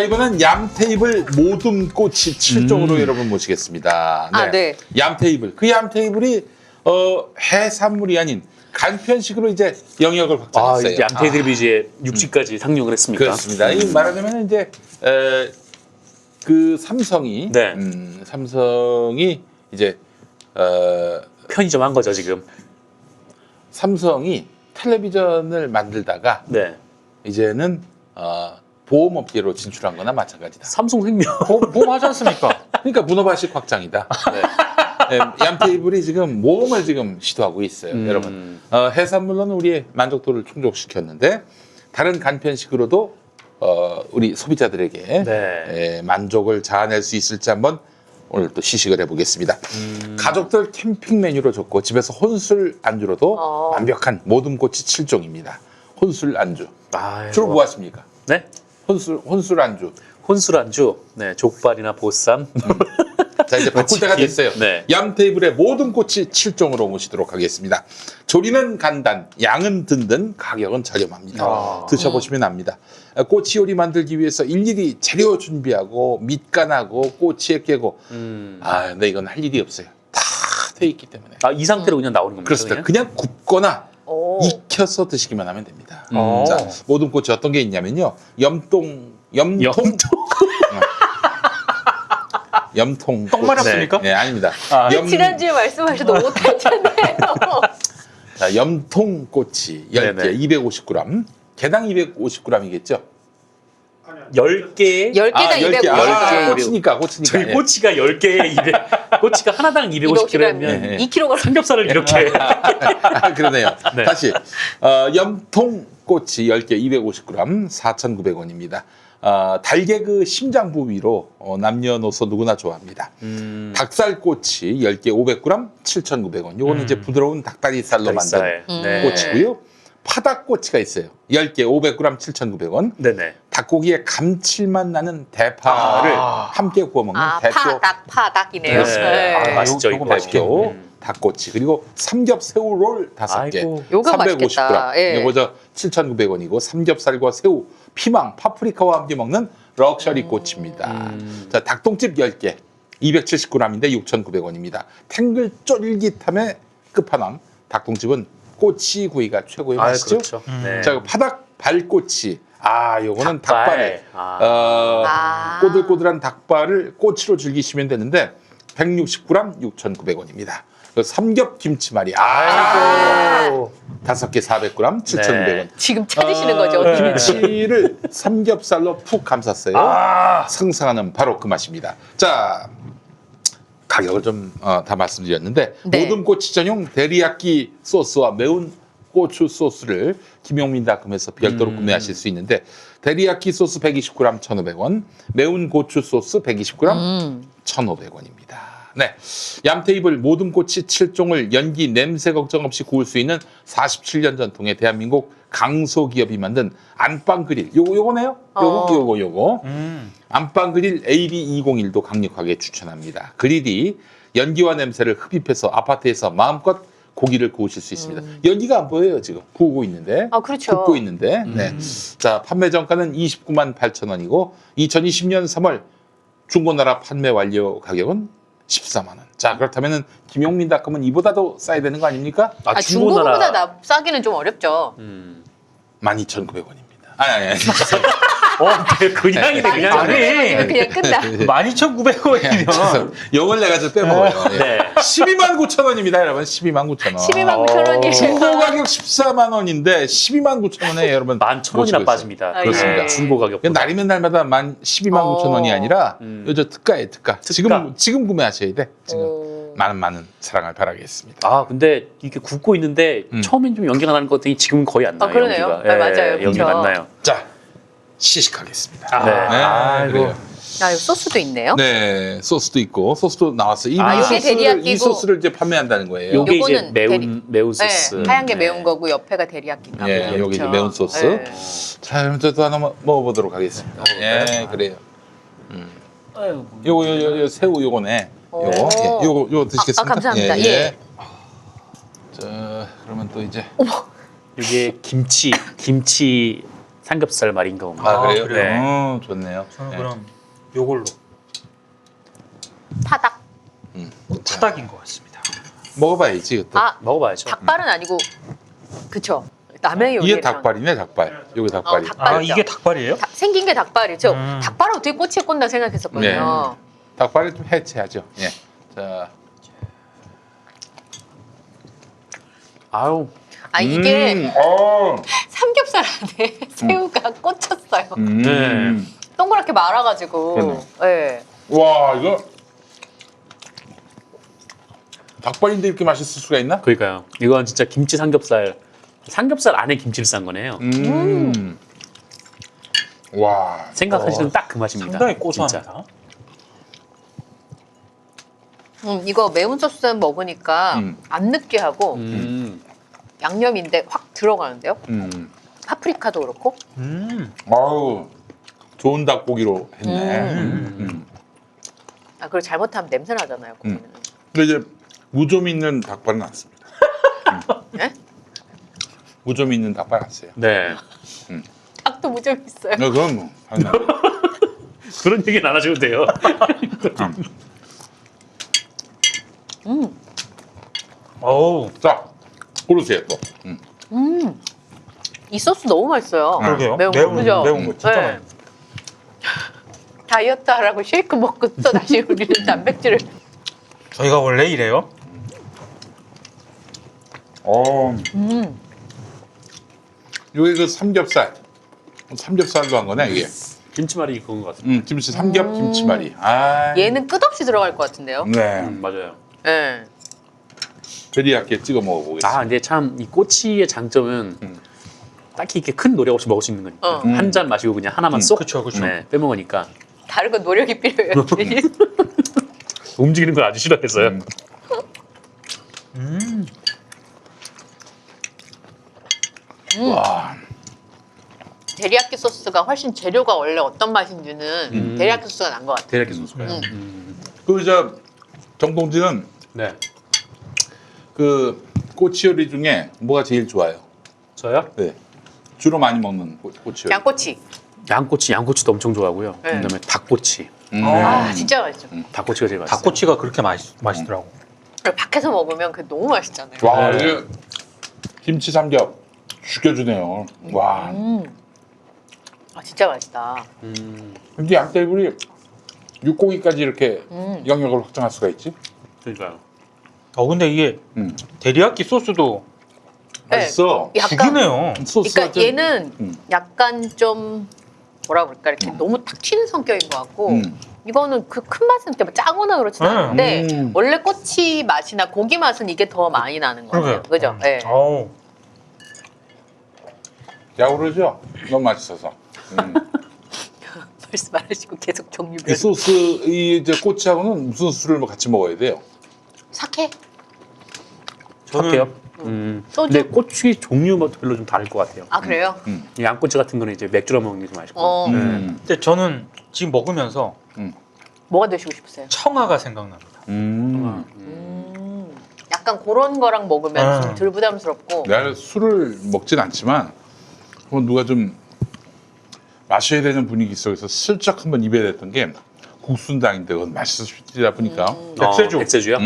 자, 이번엔 얌 테이블 모둠꼬치 7종으로 여러분 모시겠습니다. 아, 네. 얌 테이블. 그 얌 테이블이 해산물이 아닌 간편식으로 이제 영역을 확장했어요. 얌테이블이 이제 육지까지 상륙을 했습니까? 그렇습니다. 이 말하자면 이제 그 삼성이 네. 삼성이 이제 편의점 한 거죠 지금. 삼성이 텔레비전을 만들다가 네. 이제는 보험업계로 진출한 거나 마찬가지다. 삼성생명. 보험하지 않습니까? 그러니까 문어발식 확장이다. 네. 네, 얌테이블이 지금 모험을 지금 시도하고 있어요, 여러분. 해산물로는 우리의 만족도를 충족시켰는데 다른 간편식으로도 우리 소비자들에게 네. 만족을 자아낼 수 있을지 한번 오늘 또 시식을 해보겠습니다. 가족들 캠핑 메뉴로 좋고 집에서 혼술 안주로도 완벽한 모둠꼬치 7종입니다. 혼술 안주. 아이고. 주로 뭐 하십니까? 네. 혼술 안주. 혼술 안주. 네. 족발이나 보쌈. 자, 이제 바꿀 때가 됐어요. 네. 얌 테이블의 모둠꼬치 7종으로 모시도록 하겠습니다. 조리는 간단, 양은 든든, 가격은 저렴합니다. 드셔보시면 압니다. 꼬치 요리 만들기 위해서 일일이 재료 준비하고 밑간하고 꼬치에 깨고 근데 이건 할 일이 없어요. 다 돼 있기 때문에. 이 상태로 그냥 나오는 겁니다. 그렇습니다. 그냥 굽거나 익혀서 드시기만 하면 됩니다. 자, 모둠꼬치 어떤 게 있냐면요. 염통 똥 마렵습니까? 네, 아닙니다. 지난주에 말씀하셔도 못하셨네요. 자, 염통꼬치 10개 네네. 250g. 개당 250g이겠죠? 10개에 10개당 10개. 250g. 꼬치니까. 저희 예. 꼬치가 10개에 200. 꼬치가 하나당 250g면 네. 2kg. 삼겹살을 이렇게. 그러네요. 네. 다시 염통꼬치 10개 250g 4,900원입니다. 달개 그 심장 부위로 남녀노소 누구나 좋아합니다. 닭살꼬치 10개 500g 7,900원. 요거는 이제 부드러운 닭다리살로 만든 네. 꼬치고요. 파닭꼬치가 있어요. 10개 500g 7,900원. 네네. 닭고기의 감칠맛 나는 대파를 함께 구워 먹는 대표 닭이네요. 네. 맛있죠, 요거 이거. 대표 닭꼬치. 그리고 삼겹새우 롤 5개 아이고. 요거 맛있겠다. 예. 이거 저 7,900원이고 삼겹살과 새우, 피망, 파프리카와 함께 먹는 럭셔리 꼬치입니다. 자, 닭똥집 10개 270g인데 6,900원입니다. 탱글 쫄깃함의 끝판왕 닭똥집은 꼬치 구이가 최고의 맛이죠. 그렇죠. 네. 자, 파닭 발꼬치. 요거는 닭발. 닭발에 꼬들꼬들한 닭발을 꼬치로 즐기시면 되는데 160g 6,900원입니다. 삼겹 김치말이 아이고. 5개 400g 7,900원. 지금 찾으시는 거죠? 김치를 삼겹살로 푹 감쌌어요. 상상하는 바로 그 맛입니다. 자, 가격을 좀 다 말씀드렸는데 네. 모둠꼬치 전용 데리야끼 소스와 매운 고추 소스를 김용민닷컴에서 별도로 구매하실 수 있는데 데리야끼 소스 120g 1,500원, 매운 고추 소스 120g 1,500원입니다. 네, 얌테이블 모둠꼬치 7종을 연기 냄새 걱정 없이 구울 수 있는 47년 전통의 대한민국 강소기업이 만든 안방 그릴. 요거네요. 요거. 안방 그릴 AB201도 강력하게 추천합니다. 그릴이 연기와 냄새를 흡입해서 아파트에서 마음껏 고기를 구우실 수 있습니다. 연기가 안 보여요, 지금. 구우고 있는데. 그렇죠. 굽고 있는데. 네. 자, 판매 정가는 29만 8천 원이고 2020년 3월 중고나라 판매 완료 가격은 14만 원. 자, 그렇다면은 김용민닷컴은 이보다도 싸야 되는 거 아닙니까? 중고보다 싸기는 좀 어렵죠. 12,900원입니다. 아니. 그냥이네, 그냥. 그냥 끝나. 12,900원이면 요걸 내가 좀 빼먹어요. 네. 12만 9천 원입니다, 여러분. 12만 9천 원. 12만 9천 원이에요. 중고 가격 14만 원인데 12만 9천 원에 여러분 11,000원이나 빠집니다. 그렇습니다. 네. 중고 가격. 날이면 날마다 12만 9천 원이 아니라 요즘 특가에 특가. 지금 구매하셔야 돼. 지금 많은 사랑을 바라겠습니다. 근데 이게 굽고 있는데 처음엔 좀 연기가 나는 것 같더니 지금은 거의 안 나요. 그러네요. 연기가. 맞아요. 연기가 그렇죠. 안 나요. 자, 시식하겠습니다. 네. 그래요. 여기 소스도 있네요. 네, 소스도 있고 소스도 나왔어요. 요게 데리야끼고 이 소스를 이제 판매한다는 거예요. 요게 이제 요거는 매운 소스. 네, 하얀 게 매운 거고 옆에가 데리야끼인가 보네요. 예, 여기 이제 그렇죠? 매운 소스. 네. 자, 그럼 저도 하나 먹어보도록 하겠습니다. 예, 그래요. 요거 새우 요거네. 요거 드시겠습니까? 감사합니다. 예. 자, 그러면 또 이제 이게 김치 삼겹살 말인 경우. 아, 그래요? 그래요? 네. 좋네요. 저는 네. 그럼 요걸로 타닭. 타닭인 것 같습니다. 먹어봐야지 이것도. 아, 먹어봐야죠. 닭발은 아니고 그쵸. 남의 요리. 이게 닭발이네 닭발. 여기 닭발이. 닭발. 아 이게 닭발이에요? 생긴 게 닭발이죠. 음. 닭발은 어떻게 꼬치에 꽂나 생각했었거든요. 닭발을 좀 해체하죠. 예. 자, 아유, 아 이게 어. 삼겹살 안에 새우가 꽂혔어요. 네. 동그랗게 말아가지고. 그러네. 네. 와 이거 닭발인데 이렇게 맛있을 수가 있나? 그러니까요. 이건 진짜 김치 삼겹살. 삼겹살 안에 김치를 싼 거네요. 와. 생각하시는 딱 그 맛입니다. 상당히 진짜. 고소합니다. 이거 매운 소스 먹으니까 안 느끼하고 양념인데 확 들어가는데요. 파프리카도 그렇고. 아우 좋은 닭고기로 했네. 아 그리고 잘못하면 냄새 나잖아요. 고기는. 근데 이제 무좀 있는 닭발은 안 씁니다. 네? 무좀 있는 닭발 안 써요. 네. 닭도 무좀 있어요. 네, 그럼 뭐 당연하죠. 그런 얘기는 안 하셔도 돼요. 어우 자 고르세요 또. 이 소스 너무 맛있어요. 그러게요. 매운 거, 매운 그죠? 매운 거 진짜 네. 많아요. 다이어트 하라고 쉐이크 먹고 또 다시 우리는 단백질을. 저희가 원래 이래요? 여기 그 삼겹살로 한 거네 이게. 김치말이 그건 것 같습니다. 김치 삼겹 김치말이. 아. 얘는 끝없이 들어갈 것 같은데요. 네. 맞아요. 네. 베리야끼 찍어 먹어보겠습니다. 아, 근데 참 이 꼬치의 장점은 딱히 이렇게 큰 노력 없이 먹을 수 있는 거니까. 한 잔 마시고 그냥 하나만 쏙 그쵸, 그쵸. 네, 빼먹으니까. 다른 건 노력이 필요해요. 움직이는 걸 아주 싫어했어요. 와. 데리야끼 소스가 훨씬 재료가 원래 어떤 맛인지는 데리야끼 소스가 난 것 같아요. 대략 소스가요. 그 정동진은 네. 그 꼬치 요리 중에 뭐가 제일 좋아요? 저요? 네. 주로 많이 먹는 꼬치 요리. 양꼬치. 양꼬치도 엄청 좋아하고요. 네. 그다음에 닭꼬치. 아 진짜 맛있죠. 닭꼬치가 제일 맛있어요. 닭꼬치가 그렇게 맛있더라고. 그리고 밖에서 먹으면 그 너무 맛있잖아요. 와, 네. 이게 김치 삼겹 죽여주네요. 와. 아 진짜 맛있다. 근데 양떼굴이 육고기까지 이렇게 영역을 확장할 수가 있지? 그러니까요. 근데 이게 데리야끼 소스도 네. 맛있어. 약간 죽이네요. 소스가 그러니까 좀- 얘는 약간 좀 뭐라 그럴까 이렇게 너무 탁 튀는 성격인 것 같고 이거는 그 큰 맛은 때문에 짜거나 그렇진 않은데 원래 꼬치 맛이나 고기 맛은 이게 더 많이 나는 것 같아요. 그죠? 네. 어우 야오르죠? 너무 맛있어서. 말씀 안 하시고 계속 이 종류별. 소스 이 이제 꼬치하고는 무슨 술을 뭐 같이 먹어야 돼요? 사케? 할게요. 소주? 근데 꼬치 종류마다 별로 좀 다를 것 같아요. 아 그래요? 이 양꼬치 같은 거는 이제 맥주로 먹는 게 좀 맛있고. 어. 근데 저는 지금 먹으면서 뭐가 드시고 싶으세요? 청아가 생각납니다. 약간 그런 거랑 먹으면 좀 덜 부담스럽고. 내가 술을 먹진 않지만 한번 누가 좀 마셔야 되는 분위기 속에서 슬쩍 한번 입에 댔던 게 국순당인데 그건 맛있으시다 보니까. 백세주. 백세주요?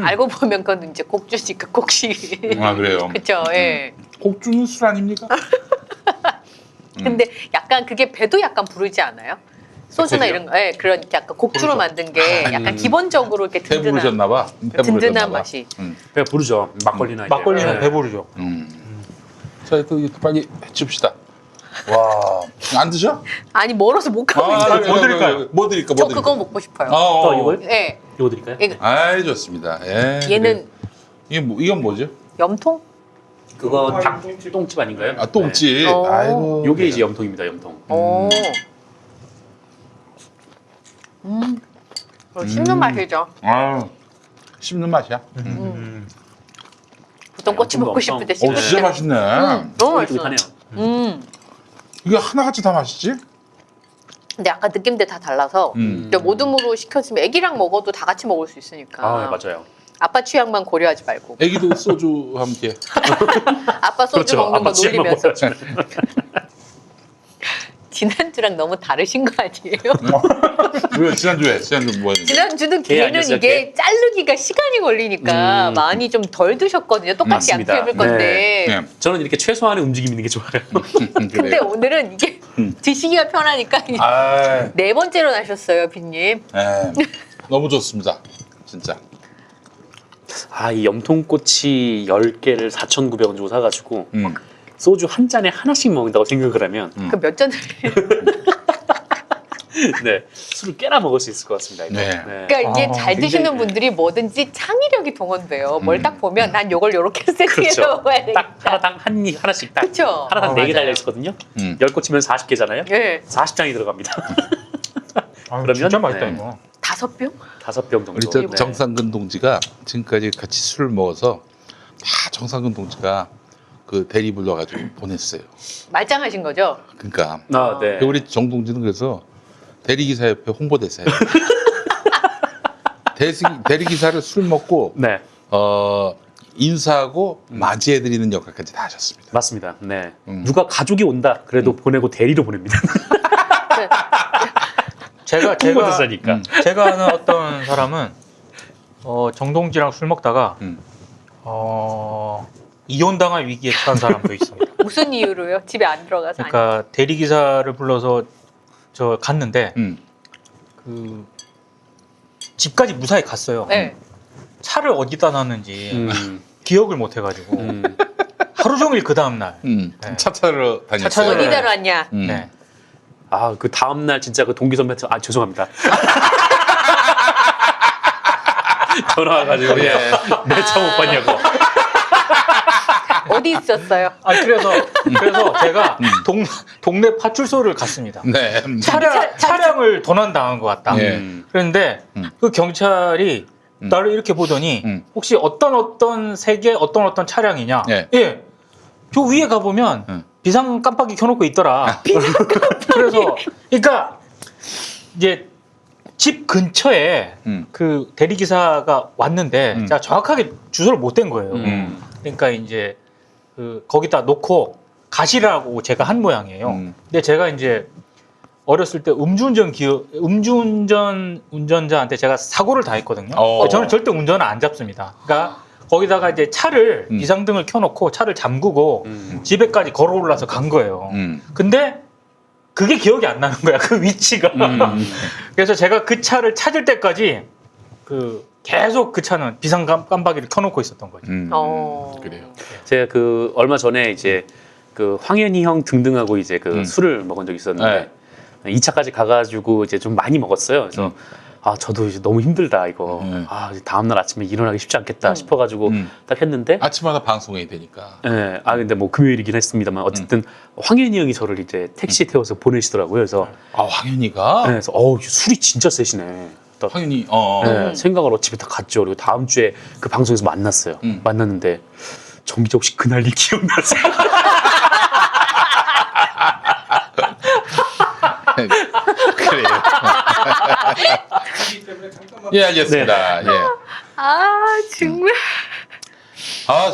알고 보면 그건 이제 곡주니까 곡시. 아 그래요. 그쵸? 예. 곡주는 술 아닙니까? 근데 약간 그게 배도 약간 부르지 않아요? 소주나 백세주요? 이런 거, 예, 그런 약간 곡주로 만든 게 약간 기본적으로 이렇게 든든한, 배부르셨나봐. 든든한 맛이. 배가 부르죠. 막걸리나 이제. 막걸리는 네. 배부르죠. 자, 또 이거 빨리 해줍시다. 와, 안 드셔? 아니 멀어서 못 가고 있어요. 뭐 드릴까요? 뭐 드릴까? 저 뭐 드릴까? 그거 먹고 싶어요. 또 이걸? 예. 이거 드릴까요? 이거- 아이 좋습니다. 예, 얘는 이건 뭐죠? 염통? 그거 닭 똥집 아닌가요? 아 똥집. 네. 아이고. 요게 이제 염통입니다. 염통. 오. 씹는 맛이죠. 아, 씹는 맛이야. 보통 꼬치 먹고 엄청- 싶을 때 오, 씹을 진짜 때. 맛있네. 너무 맛있어. 쫄깃하네요. 이게 하나같이 다 맛있지? 근데 약간 느낌들 다 달라서 근데 모듬으로 시켜주면 애기랑 먹어도 다 같이 먹을 수 있으니까. 아, 네, 맞아요. 아빠 취향만 고려하지 말고. 애기도 소주 함께. 아빠 소주 그렇죠. 먹는 거 아빠 취향만 놀리면서. 먹어야죠. 지난주랑 너무 다르신 거 아니에요? 왜 지난주 뭐였는데? 지난주는 게 걔는 아니었어요, 이게 자르기가 시간이 걸리니까 많이 좀 덜 드셨거든요. 똑같이 맞습니다. 양념을 건데. 네. 저는 이렇게 최소한의 움직임 있는 게 좋아요. 근데 그래요. 오늘은 이게 드시기가 편하니까 아, 네 번째로 나셨어요, 빈님. 너무 좋습니다. 진짜. 아, 이 염통꼬치 10개를 4,900원 주고 사가지고 소주 한 잔에 하나씩 먹는다고 생각을 하면 그 몇 잔을. 네, 술을 꽤나 먹을 수 있을 것 같습니다. 이거. 네. 그러니까 이게 잘 굉장히, 드시는 분들이 뭐든지 창의력이 동원돼요. 뭘 딱 보면 난 요걸 요렇게 세팅해서 그렇죠. 먹어야 되겠다. 딱 하나당 하나씩 딱 그쵸? 하나당 4개 맞아요. 달려 있었거든요. 음. 10꼬치면 40개잖아요. 예. 40장이 들어갑니다. 아, 그러면, 진짜 맛있다 네. 이거. 5병? 5병 정도. 우리 저 네. 정상근 동지가 지금까지 같이 술을 먹어서 다 정상근 동지가 그 대리 불러가지고 보냈어요. 말짱하신 거죠? 그러니까 아, 네. 우리 정동지는 그래서 대리기사협회 홍보대사예요. 대리기사를 술 먹고 네, 인사하고 맞이해드리는 역할까지 다 하셨습니다. 맞습니다. 네. 음. 누가 가족이 온다 그래도 보내고 대리로 보냅니다. 제가 홍보대사니까. 제가 아는 어떤 사람은 정동지랑 술 먹다가 음. 이혼당할 위기에 처한 사람도 있습니다. 무슨 이유로요? 집에 안 들어가서 그러니까 대리기사를 불러서 저 갔는데 그 집까지 무사히 갔어요. 네. 차를 어디다 놨는지 음, 기억을 못 해가지고 하루 종일 그 다음 날. 네. 차 타러 차 다녔어요. 타러 어디다 놨냐? 네. 아, 그 다음 날 진짜 그 동기 선배한테 죄송합니다. 전화 와가지고 예. 내 차 못 봤냐고. 어디 있었어요? 그래서 제가 동네 파출소를 갔습니다. 네. 차량을 도난당한 것 같다. 예. 그런데 그 경찰이 나를 이렇게 보더니 혹시 어떤 색의 어떤 차량이냐? 예. 예. 저 위에 가보면 비상 깜빡이 켜놓고 있더라. 그래서 그러니까 이제 집 근처에 그 대리기사가 왔는데 제가 정확하게 주소를 못 댄 거예요. 그러니까 이제 그 거기다 놓고 가시라고 제가 한 모양이에요. 근데 제가 이제 어렸을 때 음주운전 운전자한테 제가 사고를 당했거든요. 저는 절대 운전을 안 잡습니다. 그러니까 거기다가 이제 차를 비상등을 켜놓고 차를 잠그고 집에까지 걸어 올라서 간 거예요. 근데 그게 기억이 안 나는 거야, 그 위치가. 그래서 제가 그 차를 찾을 때까지 계속 그 차는 비상 깜빡이를 켜놓고 있었던 거죠. 그래요. 제가 그 얼마 전에 이제 그 황현희 형 등등하고 이제 그 술을 먹은 적이 있었는데 2차까지 가가지고 이제 좀 많이 먹었어요. 그래서 아, 저도 이제 너무 힘들다 이거. 아, 이제 다음날 아침에 일어나기 쉽지 않겠다 싶어가지고 딱 했는데. 아침마다 방송해야 되니까. 네, 아 근데 뭐 금요일이긴 했습니다만 어쨌든 황현희 형이 저를 이제 택시에 태워서 보내시더라고요. 그래서 황현이가? 네, 그래서 술이 진짜 세시네. 딱 황현이. 네, 생각으로 집에 딱 갔죠. 그리고 다음 주에 그 방송에서 만났어요. 만났는데 정기적 혹시 그날 일 기억나세요? 그래요. 예, 알겠습니다. 예. 아, 정말.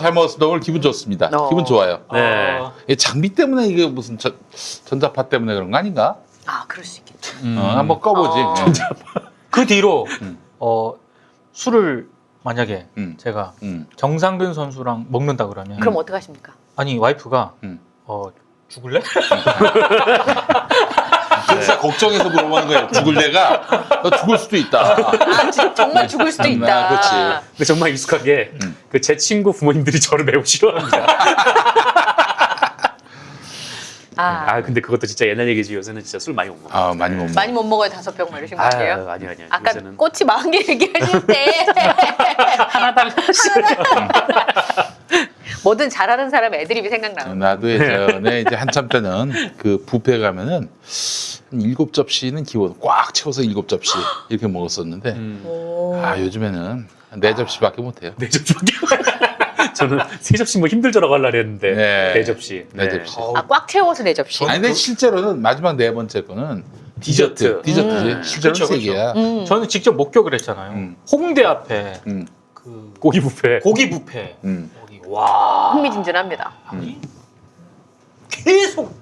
잘 먹었습니다. 오늘 기분 좋습니다. 기분 좋아요. 네. 이 장비 때문에 이게 무슨 전자파 때문에 그런 거 아닌가? 아, 그럴 수 있겠죠. 한번 꺼보지. 그 뒤로 술을 만약에 제가 정상근 선수랑 먹는다 그러면 그럼 어떻게 하십니까? 아니 와이프가 죽을래? 진짜 걱정해서 물어보는 거예요. 죽을 내가 너 죽을 수도 있다. 정말 죽을 수도 있다. 그렇지. 근데 정말 익숙하게 그 제 친구 부모님들이 저를 매우 싫어합니다. 아 근데 그것도 진짜 옛날 얘기지. 요새는 진짜 술 많이 못 먹어. 많이 못 먹어. 많이 못 먹어요, 5병 뭐 이러신 거 같아요. 아니요. 아까 요새는 꼬치 40개 얘기하실 때 하나당 뭐든 잘하는 사람 애드립이 생각나는 거. 나도 예전에 이제 한참 때는 그 뷔페 가면은 한 7접시는 기본 꽉 채워서 7접시 이렇게 먹었었는데 요즘에는 4접시밖에 못 해요. 4접시밖에. 저는 3접시 뭐 힘들더라고 하려고 했는데 네. 4접시. 4접시. 꽉 채워서 4접시. 아니 근데 실제로는 마지막 4번째 거는 디저트지. 실제로는 그쵸, 3개야. 저는 직접 목격을 했잖아요. 홍대 앞에 그 고기 뷔페. 고기 뷔페 거기 와 흥미진진합니다. 계속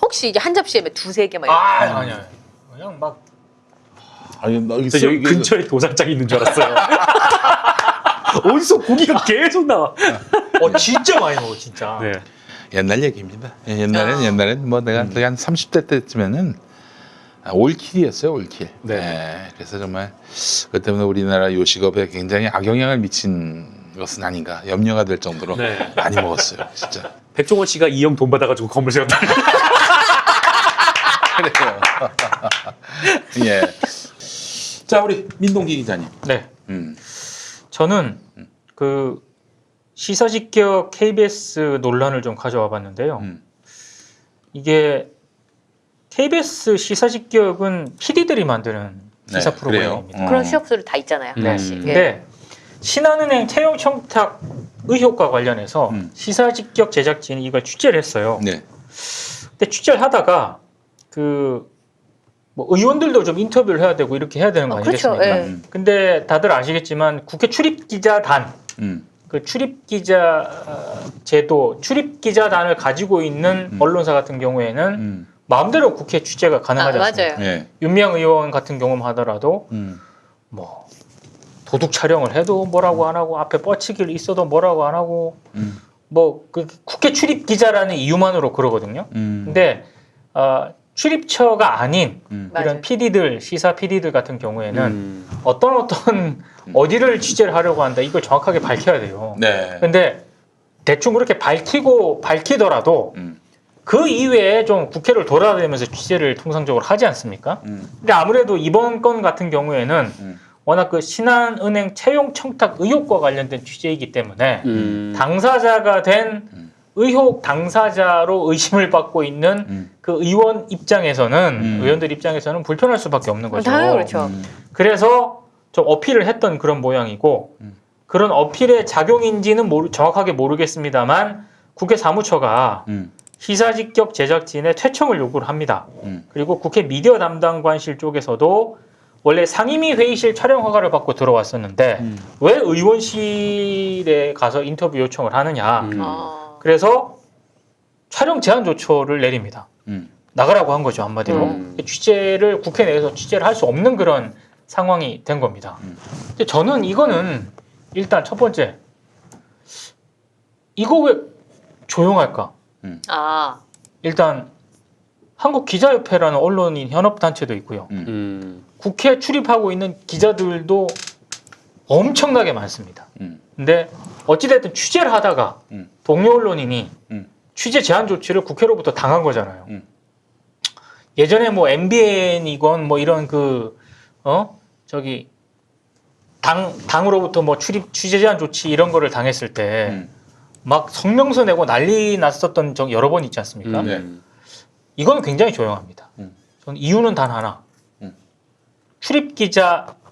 혹시 이게 한 접시에 두세 개만 아니요. 그냥 막 아니 나 저 여기 근처에 도살장 있는 줄 알았어요. 어디서 고기가 계속 나와. 진짜 많이 먹어 진짜. 네. 옛날 얘기입니다. 옛날엔 뭐 내가 거의 한 30대 때쯤에는 올킬이었어요, 올킬. 네. 그래서 정말 그 때문에 우리나라 요식업에 굉장히 악영향을 미친 것은 아닌가 염려가 될 정도로 네. 많이 먹었어요, 진짜. 백종원 씨가 이 형 돈 받아가지고 건물 세웠다. 그래요. 예. 자, 우리 민동기 기자님. 네. 음. 저는 그 시사직격 KBS 논란을 좀 가져와 봤는데요. 이게 KBS 시사직격은 PD들이 만드는 시사 네, 프로그램입니다. 그래요. 그런 시업수를 다 있잖아요. 하나씩. 예. 근데 신한은행 채용 청탁 의혹과 관련해서 시사직격 제작진이 이걸 취재를 했어요. 네. 근데 취재를 하다가 그 뭐 의원들도 좀 인터뷰를 해야 되고 이렇게 해야 되는 거 그렇죠. 아니겠습니까? 예. 근데 다들 아시겠지만 국회 출입기자단 그 출입기자 제도 출입기자단을 가지고 있는 언론사 같은 경우에는 마음대로 국회 취재가 가능하지 않습니다. 맞아요. 예. 윤미향 의원 같은 경우만 하더라도 뭐 도둑 촬영을 해도 뭐라고 안 하고 앞에 뻗치기를 있어도 뭐라고 안 하고 뭐 그 국회 출입 기자라는 이유만으로 그러거든요. 근데 출입처가 아닌 이런 맞아요. PD들 시사 PD들 같은 경우에는 어떤 어디를 취재를 하려고 한다 이걸 정확하게 밝혀야 돼요. 네. 근데 대충 그렇게 밝히더라도 그 이외에 좀 국회를 돌아다니면서 취재를 통상적으로 하지 않습니까? 근데 아무래도 이번 건 같은 경우에는 워낙 그 신한은행 채용 청탁 의혹과 관련된 취재이기 때문에 당사자가 된 의혹 당사자로 의심을 받고 있는 그 의원 입장에서는 의원들 입장에서는 불편할 수밖에 없는 거죠. 당연히 그렇죠. 그래서 좀 어필을 했던 그런 모양이고 그런 어필의 작용인지는 정확하게 모르겠습니다만 국회 사무처가 시사직격 제작진의 퇴청을 요구를 합니다. 그리고 국회 미디어 담당관실 쪽에서도 원래 상임위 회의실 촬영 허가를 받고 들어왔었는데 왜 의원실에 가서 인터뷰 요청을 하느냐. 그래서 촬영 제한 조처를 내립니다. 나가라고 한 거죠, 한마디로. 취재를 국회 내에서 취재를 할 수 없는 그런 상황이 된 겁니다. 근데 저는 이거는 일단 첫 번째 이거 왜 조용할까? 일단 한국기자협회라는 언론인 현업단체도 있고요. 국회 출입하고 있는 기자들도 엄청나게 많습니다. 근데 어찌됐든 취재를 하다가 동료 언론인이 취재 제한 조치를 국회로부터 당한 거잖아요. 예전에 뭐 MBN이건 뭐 이런 당으로부터 뭐 취재 제한 조치 이런 거를 당했을 때 막 성명서 내고 난리 났었던 적 여러 번 있지 않습니까? 이건 굉장히 조용합니다. 저는 이유는 단 하나.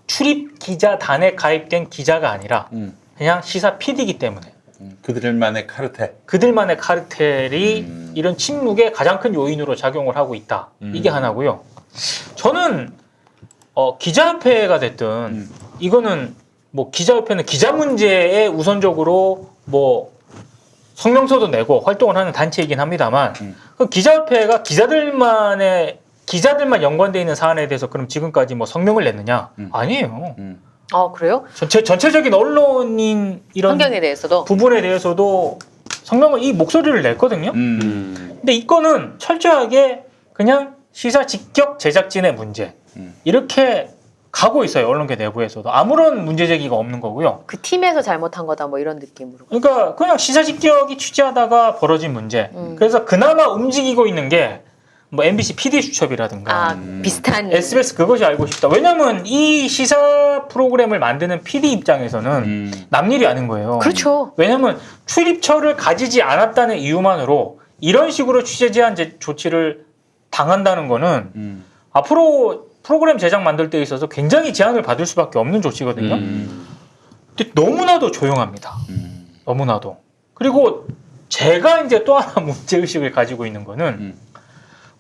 출입기자단에 가입된 기자가 아니라 그냥 시사 PD이기 때문에 그들만의 카르텔. 그들만의 카르텔이 이런 침묵의 가장 큰 요인으로 작용을 하고 있다. 이게 하나고요. 저는 기자협회가 됐든 이거는 뭐 기자협회는 기자 문제에 우선적으로 뭐 성명서도 내고 활동을 하는 단체이긴 합니다만 그 기자협회가 기자들만 연관되어 있는 사안에 대해서 그럼 지금까지 뭐 성명을 냈느냐? 아니에요. 그래요? 전체적인 언론인 이런 환경에 대해서도 부분에 대해서도 성명을 이 목소리를 냈거든요. 근데 이거는 철저하게 그냥 시사 직격 제작진의 문제 이렇게 가고 있어요. 언론계 내부에서도 아무런 문제 제기가 없는 거고요. 그 팀에서 잘못한 거다 뭐 이런 느낌으로. 그러니까 그냥 시사 직격이 취재하다가 벌어진 문제. 그래서 그나마 움직이고 있는 게 뭐 MBC PD 수첩이라든가 비슷한 SBS 그것이 알고 싶다. 왜냐하면 이 시사 프로그램을 만드는 PD 입장에서는 남일이 아닌 거예요. 그렇죠. 왜냐하면 출입처를 가지지 않았다는 이유만으로 이런 식으로 취재 제한 조치를 당한다는 거는 앞으로 프로그램 제작 만들 때 있어서 굉장히 제한을 받을 수밖에 없는 조치거든요. 근데 너무나도 조용합니다. 너무나도. 그리고 제가 이제 또 하나 문제의식을 가지고 있는 거는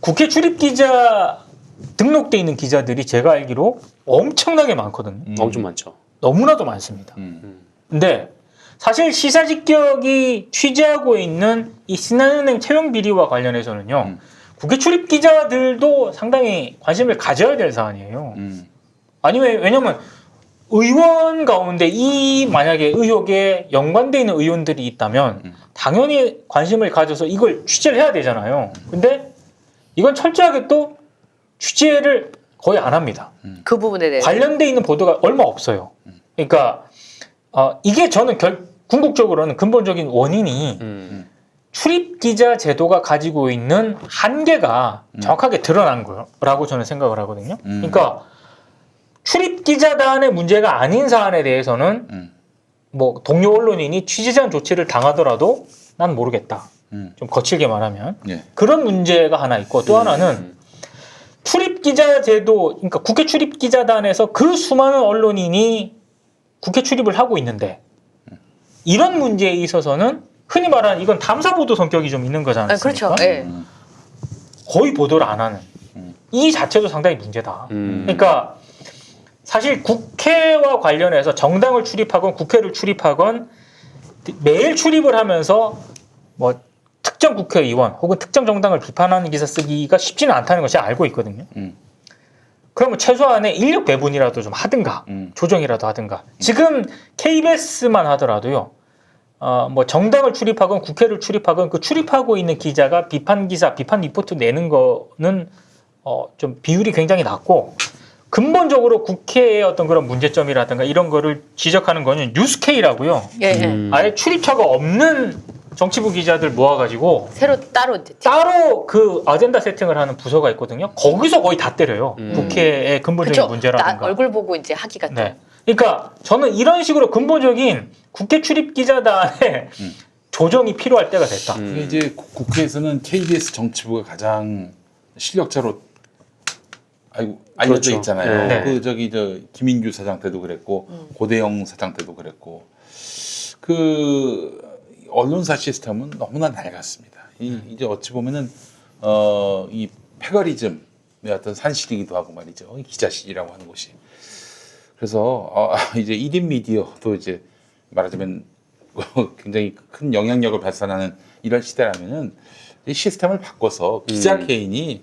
국회 출입기자 등록돼 있는 기자들이 제가 알기로 엄청나게 많거든요. 엄청 많죠. 너무나도 많습니다. 근데 사실 시사직격이 취재하고 있는 이 신한은행 채용 비리와 관련해서는요. 국회 출입 기자들도 상당히 관심을 가져야 될 사안이에요. 아니면 왜냐면 의원 가운데 이 만약에 의혹에 연관돼 있는 의원들이 있다면 당연히 관심을 가져서 이걸 취재를 해야 되잖아요. 근데 이건 철저하게 또 취재를 거의 안 합니다. 그 부분에 대해서. 관련돼 있는 보도가 얼마 없어요. 그러니까 이게 저는 궁극적으로는 근본적인 원인이 출입 기자 제도가 가지고 있는 한계가 정확하게 드러난 거라고 저는 생각을 하거든요. 그러니까 출입 기자단의 문제가 아닌 사안에 대해서는 뭐 동료 언론인이 취재 제한 조치를 당하더라도 난 모르겠다. 좀 거칠게 말하면 예. 그런 문제가 하나 있고 또 하나는 출입 기자 제도, 그러니까 국회 출입 기자단에서 그 수많은 언론인이 국회 출입을 하고 있는데 이런 문제에 있어서는 흔히 말하는 이건 탐사 보도 성격이 좀 있는 거지 않습니까? 그렇죠. 예. 거의 보도를 안 하는 이 자체도 상당히 문제다. 그러니까 사실 국회와 관련해서 정당을 출입하건 국회를 출입하건 매일 출입을 하면서 뭐 특정 국회의원 혹은 특정 정당을 비판하는 기사 쓰기가 쉽지는 않다는 것을 알고 있거든요. 그러면 최소한의 인력 배분이라도 좀 하든가 조정이라도 하든가. 지금 KBS만 하더라도요. 뭐 정당을 출입하건 국회를 출입하건 그 출입하고 있는 기자가 비판 기사, 비판 리포트 내는 거는 좀 비율이 굉장히 낮고 근본적으로 국회의 어떤 그런 문제점이라든가 이런 거를 지적하는 거는 뉴스케이라고요. 예. 아예 출입처가 없는 정치부 기자들 모아가지고 새로 따로 이제 따로 그 아젠다 세팅을 하는 부서가 있거든요. 거기서 거의 다 때려요. 국회의 근본적인 문제라든가. 얼굴 보고 이제 하기가 좀. 네. 그러니까 저는 이런 식으로 근본적인 국회 출입 기자단의 조정이 필요할 때가 됐다. 이게 이제 국회에서는 KBS 정치부가 가장 실력자로 알려져 그렇죠. 있잖아요. 네. 그 저 김인규 사장 때도 그랬고 고대영 사장 때도 그랬고 그 언론사 시스템은 너무나 낡았습니다. 이제 어찌 보면은 이 패거리즘의 어떤 산실이기도 하고 말이죠. 이 기자실이라고 하는 곳이. 그래서 이제 1인 미디어도 이제 말하자면 굉장히 큰 영향력을 발산하는 이런 시대라면은 이 시스템을 바꿔서 기자 개인이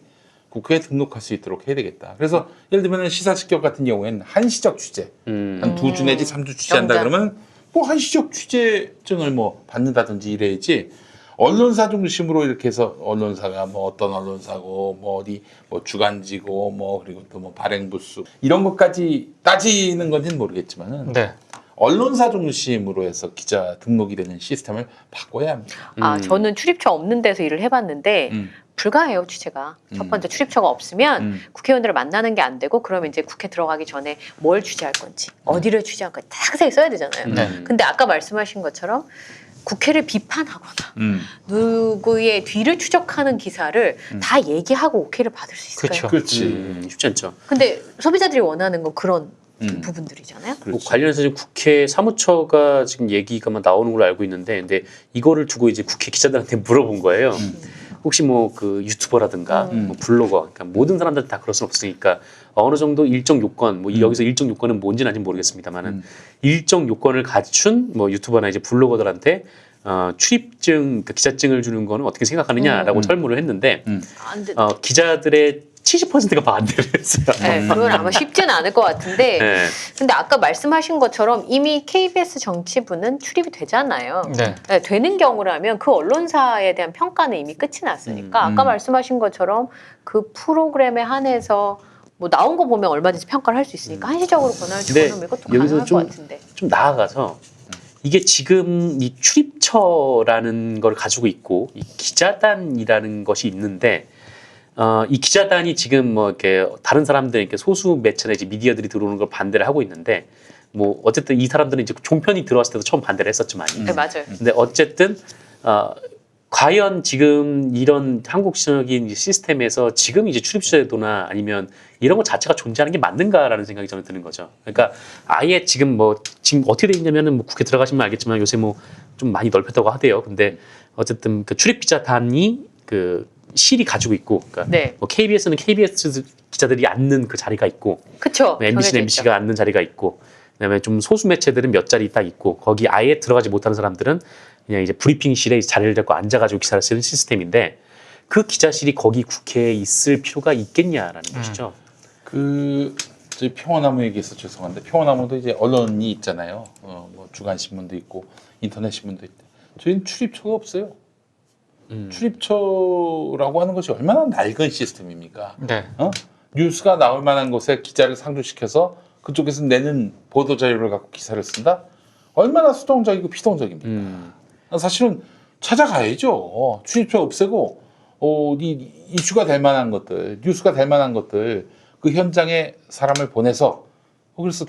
국회에 등록할 수 있도록 해야 되겠다. 그래서 예를 들면 시사식격 같은 경우에는 한시적 취재, 한 2주 내지 3주 취재한다 영장. 그러면 뭐 한시적 취재증을 뭐 받는다든지 이래야지 언론사 중심으로 이렇게 해서 언론사가 뭐 어떤 언론사고 뭐 어디 뭐 주간지고 뭐 그리고 또 뭐 발행부수 이런 것까지 따지는 건지는 모르겠지만은 네. 언론사 중심으로 해서 기자 등록이 되는 시스템을 바꿔야 합니다. 저는 출입처 없는 데서 일을 해봤는데 불가해요 취재가. 첫 번째 출입처가 없으면 국회의원들을 만나는 게 안 되고 그러면 이제 국회 들어가기 전에 뭘 취재할 건지 어디를 취재할 건지 다 자세히 써야 되잖아요. 네. 근데 아까 말씀하신 것처럼 국회를 비판하거나 누구의 뒤를 추적하는 기사를 다 얘기하고 오케이를 받을 수 있을까요? 그렇죠. 그렇지. 쉽지 않죠. 근데 소비자들이 원하는 건 그런 부분들이잖아요. 뭐 관련해서 지금 국회 사무처가 지금 얘기가 막 나오는 걸로 알고 있는데, 근데 이거를 두고 이제 국회 기자들한테 물어본 거예요. 혹시 뭐 그 유튜버라든가 뭐 블로거, 그러니까 모든 사람들 다 그럴 수는 없으니까 어느 정도 일정 요건, 뭐 여기서 일정 요건은 뭔지는 아직 모르겠습니다만은 일정 요건을 갖춘 뭐 유튜버나 이제 블로거들한테 출입증, 그 기자증을 주는 거는 어떻게 생각하느냐라고 설문을 했는데 안 돼. 기자들의 70%가 반대를 했어요. 네, 그건 아마 쉽지는 않을 것 같은데. 네. 근데 아까 말씀하신 것처럼 이미 KBS 정치부는 출입이 되잖아요. 네. 네, 되는 경우라면 그 언론사에 대한 평가는 이미 끝이 났으니까 아까 말씀하신 것처럼 그 프로그램에 한해서 뭐 나온 거 보면 얼마든지 평가를 할 수 있으니까 한시적으로 권한을 근데 주거나 이것도 여기서 가능할 것 같은데. 좀 나아가서 이게 지금 이 출입처라는 걸 가지고 있고 이 기자단이라는 것이 있는데 이 기자단이 지금 뭐 이렇게 다른 사람들 이렇게 소수 매체나 이제 미디어들이 들어오는 걸 반대를 하고 있는데 뭐 어쨌든 이 사람들은 이제 종편이 들어왔을 때도 처음 반대를 했었지만 네, 맞아요. 근데 어쨌든 과연 지금 이런 한국적인 시스템에서 지금 이제 출입제도나 아니면 이런 것 자체가 존재하는 게 맞는가라는 생각이 저는 드는 거죠. 그러니까 아예 지금 어떻게 돼 있냐면은 뭐 국회 들어가시면 알겠지만 요새 뭐 좀 많이 넓혔다고 하대요. 근데 어쨌든 그 출입 기자단이 그 실이 가지고 있고, 그러니까 네. 뭐 KBS는 KBS 기자들이 앉는 그 자리가 있고, 그쵸. MBC는 MBC가 앉는 자리가 있고, 그다음에 좀 소수 매체들은 몇 자리 딱 있고, 거기 아예 들어가지 못하는 사람들은 그냥 이제 브리핑실에 자리를 잡고 앉아가지고 기사를 쓰는 시스템인데, 그 기자실이 거기 국회에 있을 필요가 있겠냐라는 것이죠. 저희 평화나무 얘기해서 죄송한데 평화나무도 이제 언론이 있잖아요. 뭐 주간 신문도 있고 인터넷 신문도 있고 저희는 출입처가 없어요. 출입처라고 하는 것이 얼마나 낡은 시스템입니까? 네. 뉴스가 나올 만한 곳에 기자를 상주시켜서 그쪽에서 내는 보도 자료를 갖고 기사를 쓴다? 얼마나 수동적이고 피동적입니까? 사실은 찾아가야죠. 출입처 없애고 이 이슈가 될 만한 것들, 뉴스가 될 만한 것들 그 현장에 사람을 보내서 그래서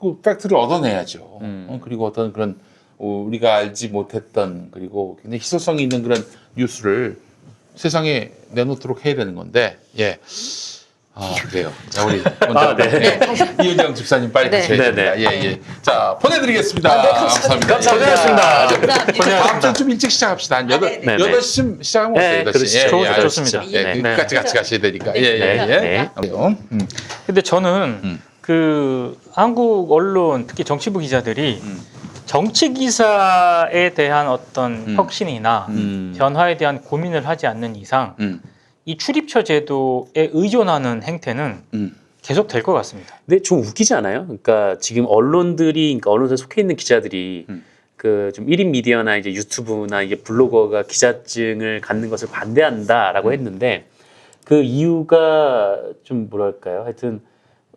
그 팩트를 얻어내야죠. 그리고 어떤 그런 우리가 알지 못했던 그리고 굉장히 희소성이 있는 그런 뉴스를 세상에 내놓도록 해야 되는 건데 예. 그래요. 자, 우리 먼저 이은정 집사님 빨리 네. 가셔야 됩니다. 예. 자, 보내드리겠습니다. 네, 감사합니다. 감사합니다. 다음 주에 좀 일찍 시작합시다. 한 8시쯤 시작하면 어때요? 8시. 좋습니다. 예, 끝까지 같이 가셔야 되니까. 예. 그래요. 근데 저는 그 한국 언론 특히 정치부 기자들이 정치 기사에 대한 어떤 혁신이나 변화에 대한 고민을 하지 않는 이상 이 출입처 제도에 의존하는 행태는 계속 될 것 같습니다. 근데 좀 웃기지 않아요? 그러니까 지금 그러니까 언론사에 속해 있는 기자들이 그 좀 1인 미디어나 이제 유튜브나 이게 블로거가 기자증을 갖는 것을 반대한다라고 했는데 그 이유가 좀 뭐랄까요? 하여튼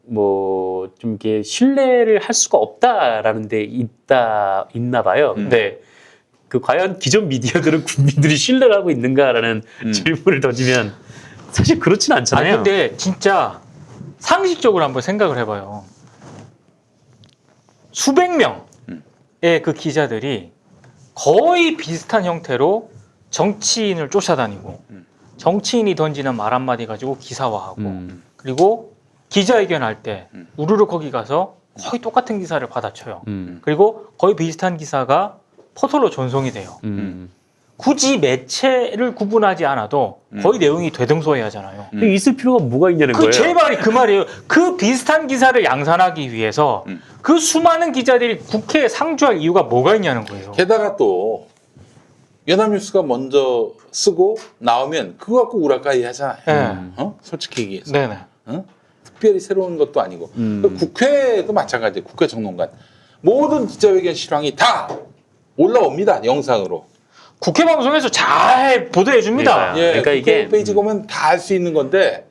뭐 좀 이렇게 신뢰를 할 수가 없다라는 데 있나 봐요. 근데 그 과연 기존 미디어들은 국민들이 신뢰를 하고 있는가라는 질문을 던지면 사실 그렇진 않잖아요. 아니 근데 진짜 상식적으로 한번 생각을 해봐요. 수백 명의 그 기자들이 거의 비슷한 형태로 정치인을 쫓아다니고 정치인이 던지는 말 한마디 가지고 기사화하고 그리고 기자회견할 때 우르르 거기 가서 거의 똑같은 기사를 받아쳐요. 그리고 거의 비슷한 기사가 포털로 전송이 돼요. 굳이 매체를 구분하지 않아도 거의 내용이 되등소이하잖아요. 있을 필요가 뭐가 있냐는 거예요. 제 말이 그 말이에요. 그 비슷한 기사를 양산하기 위해서 그 수많은 기자들이 국회에 상주할 이유가 뭐가 있냐는 거예요. 게다가 또 연합뉴스가 먼저 쓰고 나오면 그거 갖고 우라카이 하잖아요. 솔직히 얘기해서. 네네. 특별히 새로운 것도 아니고 국회도 마찬가지예요. 국회 정론관 모든 기자회견 실황이 다 올라옵니다. 영상으로. 국회 방송에서 잘 보도해 줍니다. 그러니까요. 그러니까 이게 홈페이지 보면 다 할 수 있는 건데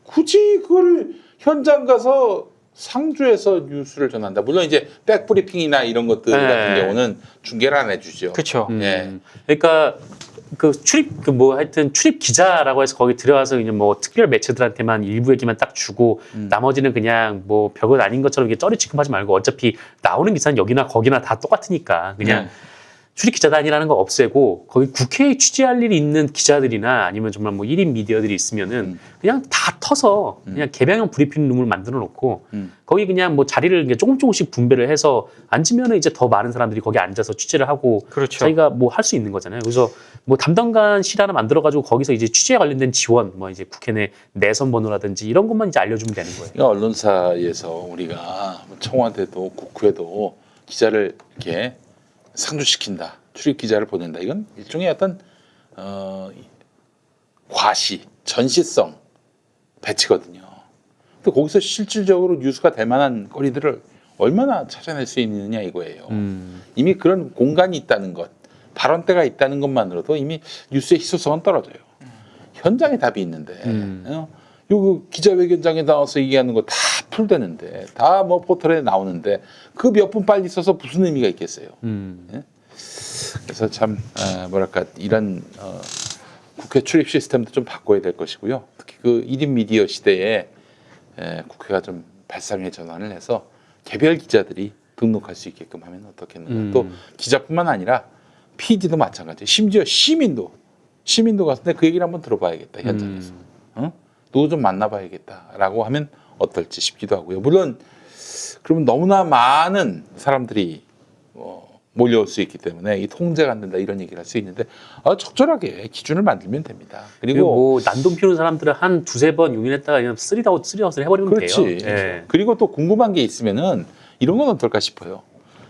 굳이 그걸 현장 가서 상주해서 뉴스를 전한다. 물론 이제 백브리핑이나 이런 것들 같은 경우는 중계를 안 해주죠. 그렇죠. 그러니까 그 하여튼 출입 기자라고 해서 거기 들어가서 이제 뭐 특별 매체들한테만 일부 얘기만 딱 주고 나머지는 그냥 뭐 별것 아닌 것처럼 이렇게 쩌리 취급하지 말고 어차피 나오는 기사는 여기나 거기나 다 똑같으니까 그냥 출입 기자단이라는 거 없애고 거기 국회에 취재할 일이 있는 기자들이나 아니면 정말 뭐 1인 미디어들이 있으면은 그냥 다 터서 그냥 개방형 브리핑 룸을 만들어 놓고 거기 그냥 뭐 자리를 이제 조금씩 분배를 해서 앉으면은 이제 더 많은 사람들이 거기 앉아서 취재를 하고 그렇죠. 자기가 뭐 할 수 있는 거잖아요. 그래서 뭐 담당관실 하나 만들어 가지고 거기서 이제 취재에 관련된 지원 뭐 이제 국회 내 내선 번호라든지 이런 것만 이제 알려주면 되는 거예요. 그러니까 언론사에서 우리가 청와대도 국회도 기자를 이렇게 상주시킨다. 출입 기자를 보낸다. 이건 일종의 어떤 과시, 전시성 배치거든요. 근데 거기서 실질적으로 뉴스가 될 만한 거리들을 얼마나 찾아낼 수 있느냐 이거예요. 이미 그런 공간이 있다는 것, 발언대가 있다는 것만으로도 이미 뉴스의 희소성은 떨어져요. 현장에 답이 있는데 요 기자회견장에 나와서 얘기하는 거 다 풀되는데 다 뭐 포털에 나오는데 그 몇 분 빨리 써서 무슨 의미가 있겠어요. 예? 그래서 참 뭐랄까 이런 국회 출입 시스템도 좀 바꿔야 될 것이고요. 특히 그 1인 미디어 시대에 국회가 좀 발상의 전환을 해서 개별 기자들이 등록할 수 있게끔 하면 어떻겠는가. 또 기자뿐만 아니라 PD도 마찬가지예요. 심지어 시민도 가서 그 얘기를 한번 들어봐야겠다. 현장에서. 누구 좀 만나봐야겠다라고 하면 어떨지 싶기도 하고요. 물론 그러면 너무나 많은 사람들이 몰려올 수 있기 때문에 이 통제가 안 된다 이런 얘기를 할 수 있는데 적절하게 기준을 만들면 됩니다. 그리고 뭐 난동 피우는 사람들은 한 두세 번 용인했다가 그냥 쓰리아웃을 해버리면 그렇지. 돼요. 예. 그리고 또 궁금한 게 있으면은 이런 건 어떨까 싶어요.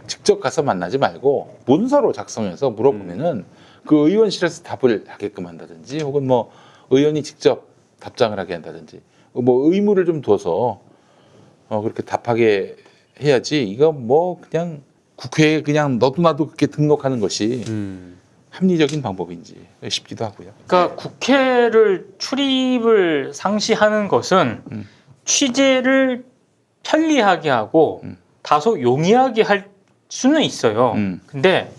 직접 가서 만나지 말고 문서로 작성해서 물어보면은 그 의원실에서 답을 하게끔 한다든지 혹은 뭐 의원이 직접 답장을 하게 한다든지 뭐 의무를 좀 둬서 그렇게 답하게 해야지 이거 뭐 그냥 국회에 그냥 너도 나도 그렇게 등록하는 것이 합리적인 방법인지 싶기도 하고요. 그러니까 국회를 출입을 상시하는 것은 취재를 편리하게 하고 다소 용이하게 할 수는 있어요. 근데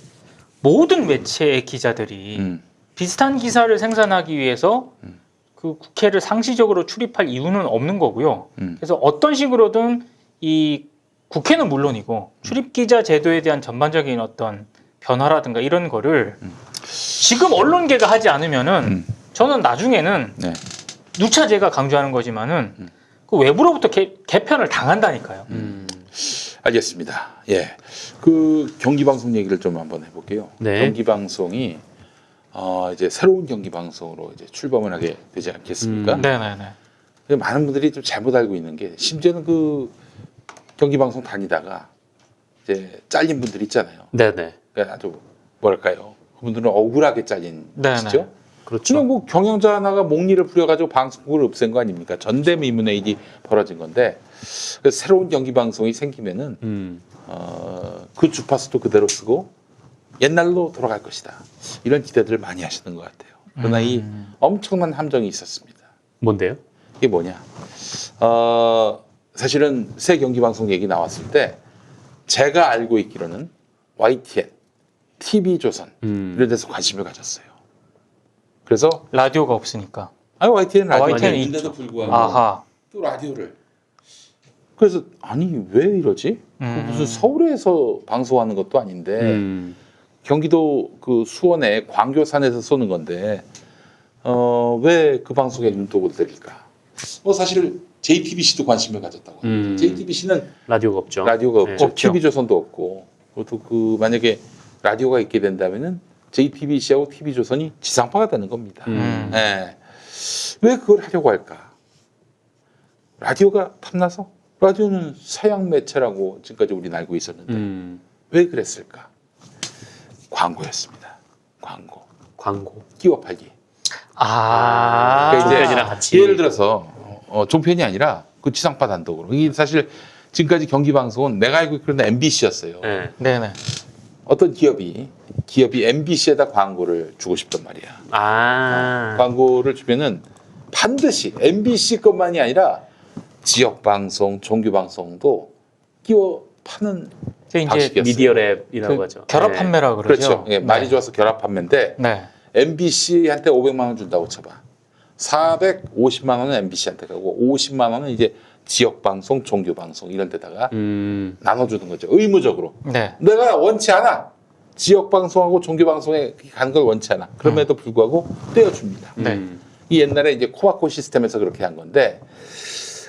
모든 매체의 기자들이 비슷한 기사를 생산하기 위해서 그 국회를 상시적으로 출입할 이유는 없는 거고요. 그래서 어떤 식으로든 이 국회는 물론이고 출입 기자 제도에 대한 전반적인 어떤 변화라든가 이런 거를 지금 언론계가 하지 않으면은 저는 나중에는 네. 누차 제가 강조하는 거지만은 그 외부로부터 개편을 당한다니까요. 알겠습니다. 예, 그 경기 방송 얘기를 좀 한번 해볼게요. 네. 경기 방송이 이제 새로운 경기 방송으로 이제 출범을 하게 되지 않겠습니까? 네네네. 근데 많은 분들이 좀 잘못 알고 있는 게 심지어는 그 경기 방송 다니다가 이제 잘린 분들 있잖아요. 네네. 그러니까 아주 뭐랄까요? 그분들은 억울하게 잘린 네네. 것이죠. 그렇죠. 그냥 뭐 경영자 하나가 목리를 부려가지고 방송국을 없앤 거 아닙니까? 전대미문의 일이 벌어진 건데 그래서 새로운 경기 방송이 생기면은 그 주파수도 그대로 쓰고 옛날로 돌아갈 것이다. 이런 기대들을 많이 하시는 것 같아요. 그러나 이 엄청난 함정이 있었습니다. 뭔데요? 이게 뭐냐? 사실은 새 경기 방송 얘기 나왔을 때 제가 알고 있기로는 YTN, TV조선 이런 데서 관심을 가졌어요. 그래서 라디오가 없으니까. YTN 라디오가 YTN 이 있는데도 불구하고 아하. 또 라디오를 그래서 아니 왜 이러지? 그 무슨 서울에서 방송하는 것도 아닌데 경기도 그 수원의 광교산에서 쏘는 건데 왜 그 방송에 눈독을 들일까? 사실 JTBC도 관심을 가졌다고 합니다. JTBC는 라디오가 없죠. 라디오가 네. 없고 TV조선도 없고 그것도 그 만약에 라디오가 있게 된다면은 JTBC하고 TV조선이 지상파가 되는 겁니다. 예. 왜 그걸 하려고 할까? 라디오가 탐나서? 라디오는 서양 매체라고 지금까지 우리는 알고 있었는데 왜 그랬을까? 광고였습니다. 광고. 끼워 팔기. 아. 그러니까 종편이랑 같이. 예를 들어서 종편이 아니라 그 지상파 단독으로. 이게 사실 지금까지 경기 방송은 내가 알고 있기로는 MBC였어요. 네. 네네. 어떤 기업이 MBC에다 광고를 주고 싶단 말이야. 아. 광고를 주면은 반드시 MBC 것만이 아니라 지역 방송, 종교 방송도 끼워 파는 이제 방식이었어요. 미디어 랩이라고 그 하죠. 결합 네. 판매라 그러죠. 그렇죠. 예, 말이 좋아서 결합 판매인데 네. MBC한테 500만 원 준다고 쳐봐. 450만 원은 MBC한테 가고 50만 원은 이제 지역 방송, 종교 방송 이런 데다가 나눠주는 거죠. 의무적으로. 네. 내가 원치 않아. 지역 방송하고 종교 방송에 간 걸 원치 않아. 그럼에도 불구하고 떼어줍니다. 네. 이 옛날에 이제 코바코 시스템에서 그렇게 한 건데,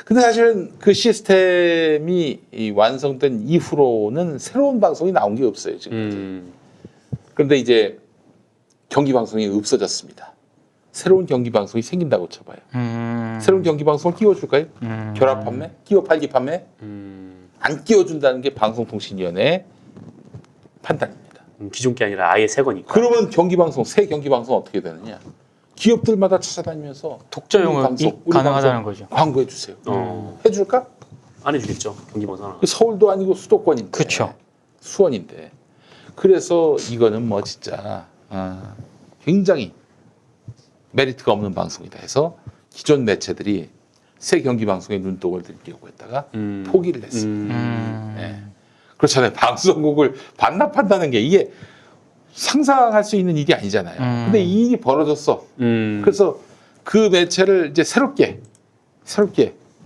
근데 사실은 그 시스템이 이 완성된 이후로는 새로운 방송이 나온 게 없어요 지금. 그런데 이제 경기 방송이 없어졌습니다. 새로운 경기 방송이 생긴다고 쳐봐요. 새로운 경기 방송을 끼워줄까요? 결합 판매, 끼워 팔기 판매, 안 끼워준다는 게 방송통신위원회의 판단입니다. 기존 게 아니라 아예 새 거니까. 그러면 경기 방송, 새 경기 방송 어떻게 되느냐? 기업들마다 찾아다니면서 독자용은 우리 가능하다는 방송 거죠. 광고해 주세요. 해줄까? 안 해주겠죠. 경기 방송. 그 서울도 아니고 수도권인데, 그쵸. 수원인데. 그래서 이거는 뭐 진짜 굉장히 메리트가 없는 방송이다 해서 기존 매체들이 새 경기 방송에 눈독을 들이려고 했다가 포기를 했습니다. 네. 그렇잖아요. 방송국을 반납한다는 게 이게 상상할 수 있는 일이 아니잖아요. 근데 이 일이 벌어졌어. 그래서 그 매체를 이제 새롭게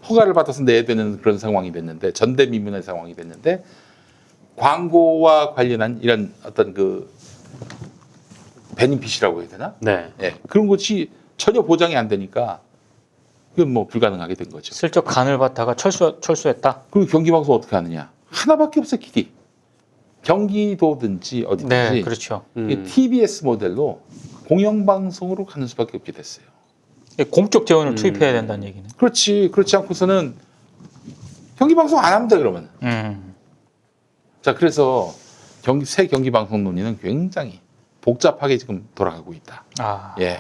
허가를 받아서 내야 되는 그런 상황이 됐는데, 전대미문의 상황이 됐는데, 광고와 관련한 이런 어떤 그 베니핏이라고 해야 되나? 네. 예, 그런 것이 전혀 보장이 안 되니까 이건 뭐 불가능하게 된 거죠. 슬쩍 간을 봤다가 철수했다. 그리고 경기방송 어떻게 하느냐? 하나밖에 없어요, 길이. 경기도든지 어디든지 네, 그렇죠. 이게 TBS 모델로 공영방송으로 가는 수밖에 없게 됐어요. 공적 재원을 투입해야 된다는 얘기는. 그렇지 않고서는 경기방송 안 하면 돼 그러면. 자, 그래서 새 경기방송 논의는 굉장히 복잡하게 지금 돌아가고 있다. 아. 예.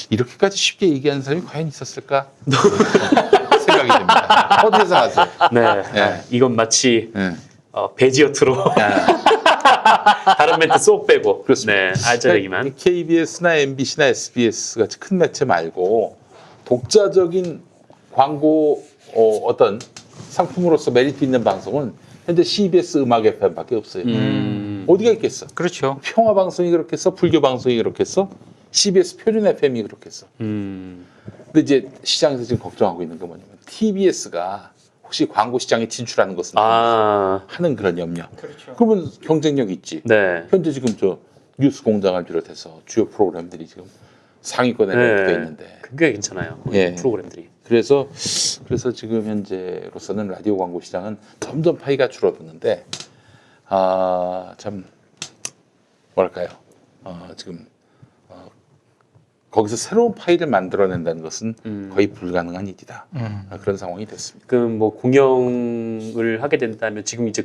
이렇게까지 쉽게 얘기하는 사람이 과연 있었을까? 생각이 됩니다. 어떻게 생각하세요? 네. 네. 이건 마치 예. 배지어트로 다른 멘트 쏙 빼고. 그렇습니다. 네. 알짜배기만. KBS나 MBC나 SBS 같이 큰 매체 말고 독자적인 광고 어떤 상품으로서 메리트 있는 방송은 현재 CBS 음악 FM밖에 없어요. 어디가 있겠어? 그렇죠. 평화 방송이 그렇겠어? 불교 방송이 그렇겠어? CBS 표준 FM이 그렇겠어? 근데 이제 시장에서 지금 걱정하고 있는 게 뭐냐면 TBS가 혹시 광고 시장에 진출하는 것은 하는 그런 염려. 그렇죠. 그러면 경쟁력 있지. 네. 현재 지금 저 뉴스 공장을 비롯해서 주요 프로그램들이 지금 상위권에 놓여 있는데. 그게 괜찮아요. 예. 프로그램들이. 그래서 지금 현재로서는 라디오 광고 시장은 점점 파이가 줄어드는데 참 뭐랄까요? 지금 거기서 새로운 파이를 만들어낸다는 것은 거의 불가능한 일이다. 그런 상황이 됐습니다. 그럼 뭐 공영을 하게 된다면 지금 이제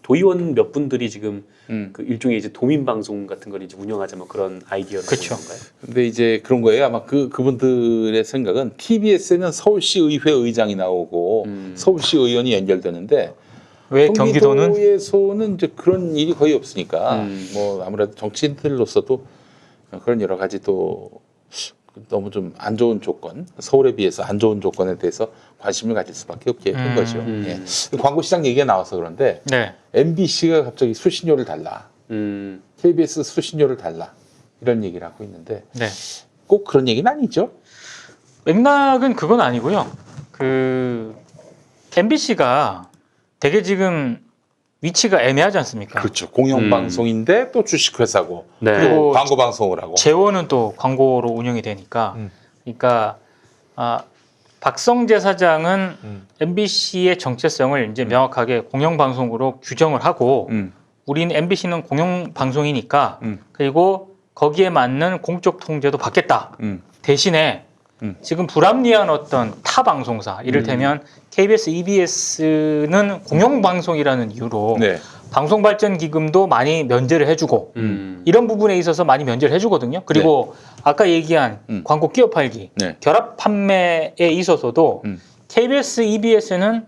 도의원 몇 분들이 지금 그 일종의 이제 도민 방송 같은 걸 이제 운영하자 뭐 그런 아이디어를 그쵸. 건가요? 근데 이제 그런 거예요. 아마 그분들의 생각은 TBS에는 서울시 의회 의장이 나오고 서울시 의원이 연결되는데 왜 경기도는? 경기도에서는 이제 그런 일이 거의 없으니까 뭐 아무래도 정치인들로서도 그런 여러 가지 또 너무 좀 안 좋은 조건, 서울에 비해서 안 좋은 조건에 대해서 관심을 가질 수밖에 없게 된 거죠. 예. 광고 시장 얘기가 나와서 그런데 네. MBC가 갑자기 수신료를 달라, KBS 수신료를 달라 이런 얘기를 하고 있는데 네. 꼭 그런 얘기는 아니죠. 맥락은 그건 아니고요. 그 MBC가 되게 지금 위치가 애매하지 않습니까? 그렇죠. 공영방송인데 또 주식회사고 네. 그리고 광고 방송을 하고. 재원은 또 광고로 운영이 되니까. 그러니까 박성재 사장은 MBC의 정체성을 이제 명확하게 공영방송으로 규정을 하고 우린 MBC는 공영방송이니까 그리고 거기에 맞는 공적 통제도 받겠다. 대신에 지금 불합리한 어떤 타 방송사 이를테면 KBS, EBS는 공영방송이라는 이유로 네. 방송발전기금도 많이 면제를 해주고 이런 부분에 있어서 많이 면제를 해주거든요. 그리고 아까 얘기한 광고 끼어 팔기, 네. 결합 판매에 있어서도 KBS, EBS는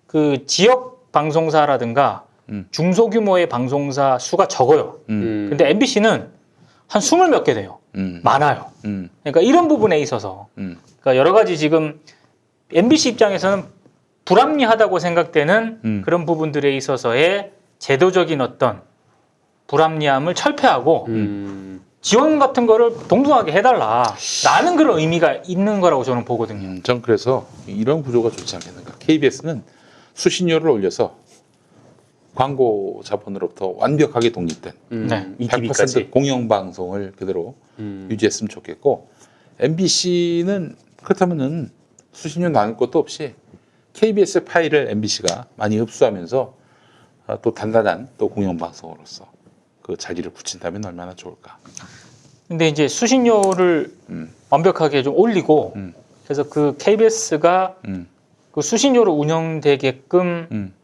그 지역 방송사라든가 중소규모의 방송사 수가 적어요. 근데 MBC는 한 20몇 개 돼요. 많아요. 그러니까 이런 부분에 있어서 그러니까 여러 가지 지금 MBC 입장에서는 불합리하다고 생각되는 그런 부분들에 있어서의 제도적인 어떤 불합리함을 철폐하고 지원 같은 거를 동등하게 해달라라는 그런 의미가 있는 거라고 저는 보거든요. 전 그래서 이런 구조가 좋지 않겠는가. KBS는 수신료를 올려서 광고 자본으로부터 완벽하게 독립된 네. 100% 공영방송을 그대로 유지했으면 좋겠고 MBC는 그렇다면은 수신료 나눌 것도 없이 KBS의 파일을 MBC가 많이 흡수하면서 또 단단한 또 공영방송으로서 그 자리를 붙인다면 얼마나 좋을까. 근데 이제 수신료를 완벽하게 좀 올리고 그래서 그 KBS가 그 수신료로 운영되게끔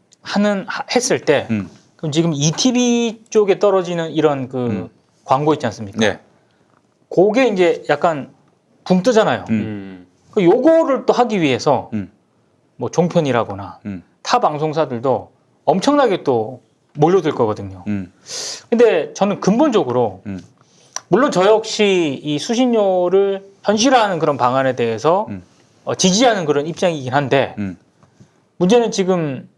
했을 때 그럼 지금 ETV 쪽에 떨어지는 이런 그 광고 있지 않습니까? 네. 그게 이제 약간 붕 뜨잖아요. 그 요거를 또 하기 위해서 뭐 종편이라거나 타 방송사들도 엄청나게 또 몰려들 거거든요. 근데 저는 근본적으로 물론 저 역시 이 수신료를 현실화하는 그런 방안에 대해서 지지하는 그런 입장이긴 한데 문제는 지금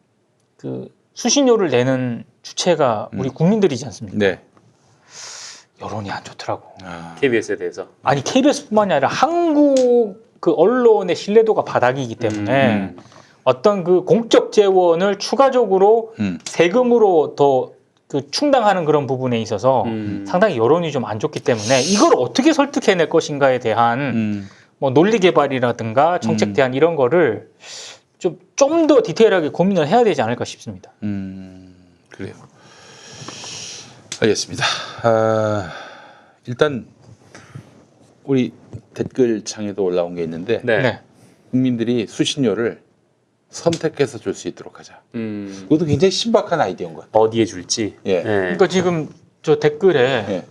그 수신료를 내는 주체가 우리 국민들이지 않습니까? 네. 여론이 안 좋더라고. KBS에 대해서. 아니 KBS뿐만이 아니라 한국 그 언론의 신뢰도가 바닥이기 때문에 어떤 그 공적 재원을 추가적으로 세금으로 더 그 충당하는 그런 부분에 있어서 상당히 여론이 좀 안 좋기 때문에 이걸 어떻게 설득해낼 것인가에 대한 뭐 논리 개발이라든가 정책 대안 이런 거를 좀 더 디테일하게 고민을 해야 되지 않을까 싶습니다. 그래요. 알겠습니다. 일단 우리 댓글창에도 올라온 게 있는데 네. 국민들이 수신료를 선택해서 줄 수 있도록 하자. 그것도 굉장히 신박한 아이디어인 것 같아요. 어디에 줄지. 예. 네. 그러니까 지금 저 댓글에 예.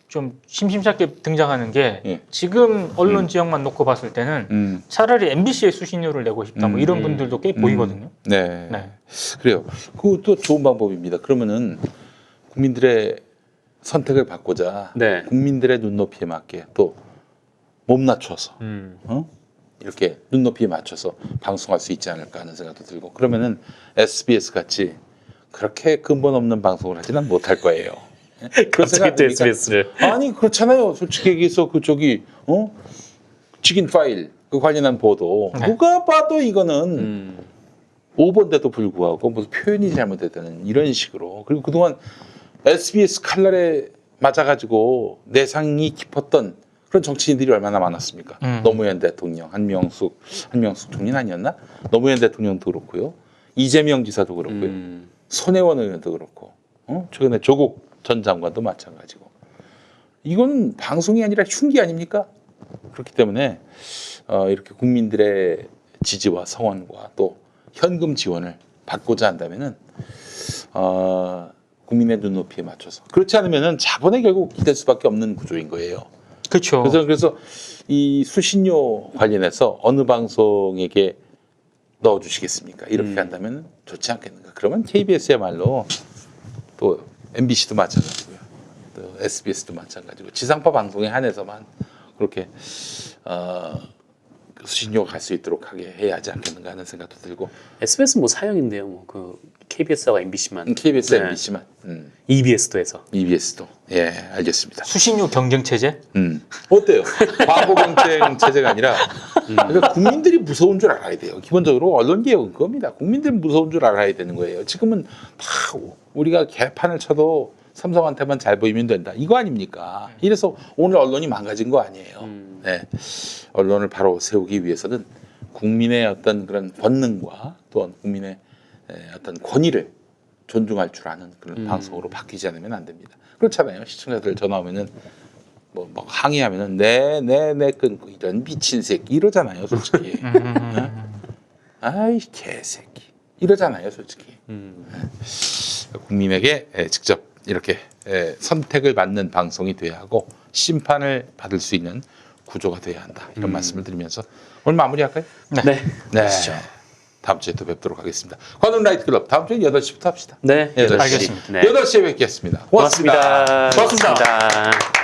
좀 심심찮게 등장하는 게 예. 지금 언론 지역만 놓고 봤을 때는 차라리 MBC에 수신료를 내고 싶다 뭐 이런 분들도 꽤 보이거든요. 네. 네. 그래요. 그것도 좋은 방법입니다. 그러면은 국민들의 선택을 받고자 네. 국민들의 눈높이에 맞게 또 몸 낮춰서 이렇게 눈높이에 맞춰서 방송할 수 있지 않을까 하는 생각도 들고 그러면은 SBS 같이 그렇게 근본 없는 방송을 하지는 못할 거예요. 그런 생각 갑자기 또 안 듭니까? SBS를. 아니 그렇잖아요. 솔직히 얘기해서 직인 파일 그 관련한 보도 네. 누가 봐도 이거는 오버인데도 불구하고 무슨 표현이 잘못됐다는 이런 식으로 그리고 그동안 SBS 칼날에 맞아가지고 내상이 깊었던 그런 정치인들이 얼마나 많았습니까? 노무현 대통령, 한명숙 총리는 아니었나? 노무현 대통령도 그렇고요. 이재명 지사도 그렇고요. 손혜원 의원도 그렇고 최근에 조국 전 장관도 마찬가지고 이건 방송이 아니라 흉기 아닙니까? 그렇기 때문에 이렇게 국민들의 지지와 성원과 또 현금 지원을 받고자 한다면은 국민의 눈높이에 맞춰서 그렇지 않으면은 자본에 결국 기댈 수밖에 없는 구조인 거예요. 그렇죠. 그래서 이 수신료 관련해서 어느 방송에게 넣어주시겠습니까? 이렇게 한다면 좋지 않겠는가? 그러면 KBS야말로 또 MBC도 마찬가지고요, 또 SBS도 마찬가지고 지상파 방송에 한해서만 그렇게 그 수신료가 갈 수 있도록 하게 해야 하지 않겠는가 하는 생각도 들고 SBS 뭐 사형인데요. 뭐 그 KBS와 MBC만. KBS, 네. MBC만, EBS도 해서. EBS도 예 알겠습니다. 수신료 경쟁 체제? 어때요? 광고 경쟁 체제가 아니라 그러니까 국민들이 무서운 줄 알아야 돼요. 기본적으로 언론 개혁은 그겁니다. 국민들은 무서운 줄 알아야 되는 거예요. 지금은 다 우리가 개판을 쳐도 삼성한테만 잘 보이면 된다. 이거 아닙니까? 이래서 오늘 언론이 망가진 거 아니에요. 네. 언론을 바로 세우기 위해서는 국민의 어떤 그런 본능과 또한 국민의 어떤 권위를 존중할 줄 아는 그런 방송으로 바뀌지 않으면 안 됩니다. 그렇잖아요. 시청자들 전화 오면은 뭐 항의하면은 네 끊고 이런 미친 새끼 이러잖아요. 솔직히. 아이 개새끼 이러잖아요. 솔직히. 국민에게 직접 이렇게 선택을 받는 방송이 돼야 하고 심판을 받을 수 있는 구조가 돼야 한다. 이런 말씀을 드리면서 오늘 마무리할까요? 네. 네. 다음 주에 또 뵙도록 하겠습니다. 관훈 라이트 클럽 다음 주에 8시부터 합시다. 네. 8시. 알겠습니다. 네. 8시에 뵙겠습니다. 고맙습니다. 고맙습니다.